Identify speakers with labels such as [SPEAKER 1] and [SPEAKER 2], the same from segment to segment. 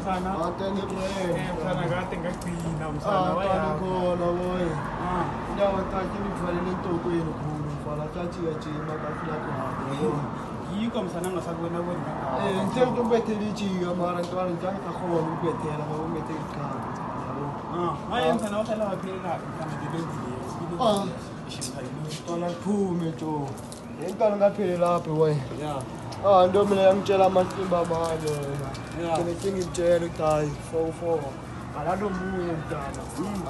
[SPEAKER 1] msana.
[SPEAKER 2] Thank you.
[SPEAKER 1] Msana kade ngagcina msana
[SPEAKER 2] Tani khona boy. Ndawo tathi ngikuvalele intokweni khulu mfana tathi yajima kafika khona.
[SPEAKER 1] Yiko msana ngasakubona kwena.
[SPEAKER 2] Ngithe ukubethela ijika mara ntwana ngicela khona ukubethela ngoba umethe ikhaya.
[SPEAKER 1] Hayi msana wahlala waphela mfana ngilendile.
[SPEAKER 2] Ntwana kuphume jo. Ngentwana ngaphele lapho boy. Nto mina yangitshela amasimba amanye wena. Ngimtshela ukuthi hayi 4-4. Alalo munye mntana.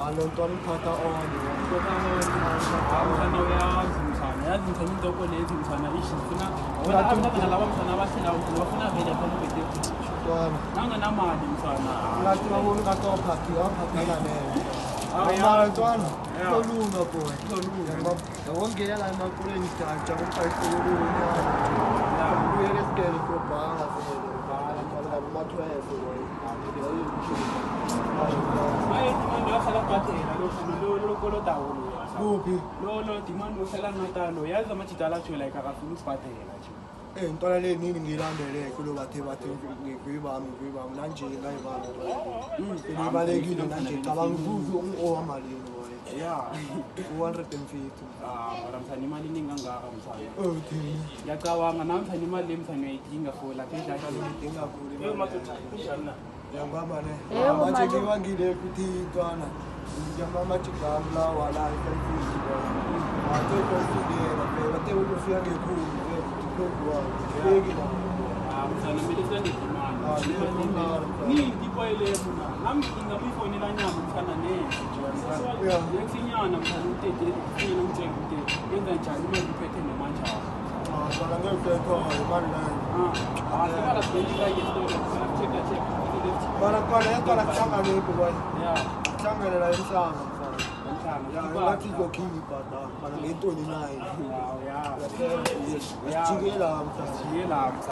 [SPEAKER 2] Alo ntwana uphatha onke.
[SPEAKER 1] Msana uyazi msana. Yazi msana intoko lezi msana ishifuna. Wena abantwana laba msana abahlala bafuna vele phela ubhethe.
[SPEAKER 2] Ntwana.
[SPEAKER 1] Nanganamali msana.
[SPEAKER 2] Ngathi babona ukuthi aphathana nene. Mara ntwana. Kulunga boy. Kulunga. Ngongena la emakuleni jaja kumfayisela uyeke sigele probanga vele. Bhala ntwana ngama-12 boy.
[SPEAKER 1] Hayi demand wahlala bhathela lo kolodawo lo.
[SPEAKER 2] Kuphi?
[SPEAKER 1] Lo demand wahlala ngatalo. Yazi amajita la thola ikakafuna usibhathela nje.
[SPEAKER 2] Ntwana le nini ngiyilandele kulo bathe ngivibami nanje ngayibala. Ibalekile nanje cabanga ukuthi owamalini boy.
[SPEAKER 1] Yeah.
[SPEAKER 2] 250.
[SPEAKER 1] Mara msana imali ningangaka msana.
[SPEAKER 2] Okay.
[SPEAKER 1] Ngiyacabanga nami msana imali lemsana uyayidinga for la phela
[SPEAKER 2] Ngidinga khulu.
[SPEAKER 1] madoda kunjani?
[SPEAKER 2] Yangibamba ne. Manje ngiwangile ukuthi ntwana. Ngiyama majigami la wala ifayisi boy. Bathe konfidela phela bathe ukufika ngekhulu.
[SPEAKER 1] Msana mele sende imali. Ni dipoile mna. Nami ngingabifonela nyama msana ne. Yaksinyana msana utete yena umthenga utete. Yenza njani imali iphethe nemanje.
[SPEAKER 2] Bana ngekho imali nayo.
[SPEAKER 1] Akala sibelika yestola check.
[SPEAKER 2] Bana khona yaqala kuhlangana lapho boy.
[SPEAKER 1] Yeah.
[SPEAKER 2] Kuhlangana la emhlanga mfana.
[SPEAKER 1] Msana.
[SPEAKER 2] Ngathi zokhipha bana ngentoni nayo.
[SPEAKER 1] Yeah.
[SPEAKER 2] Jikela mfana.
[SPEAKER 1] Jikela.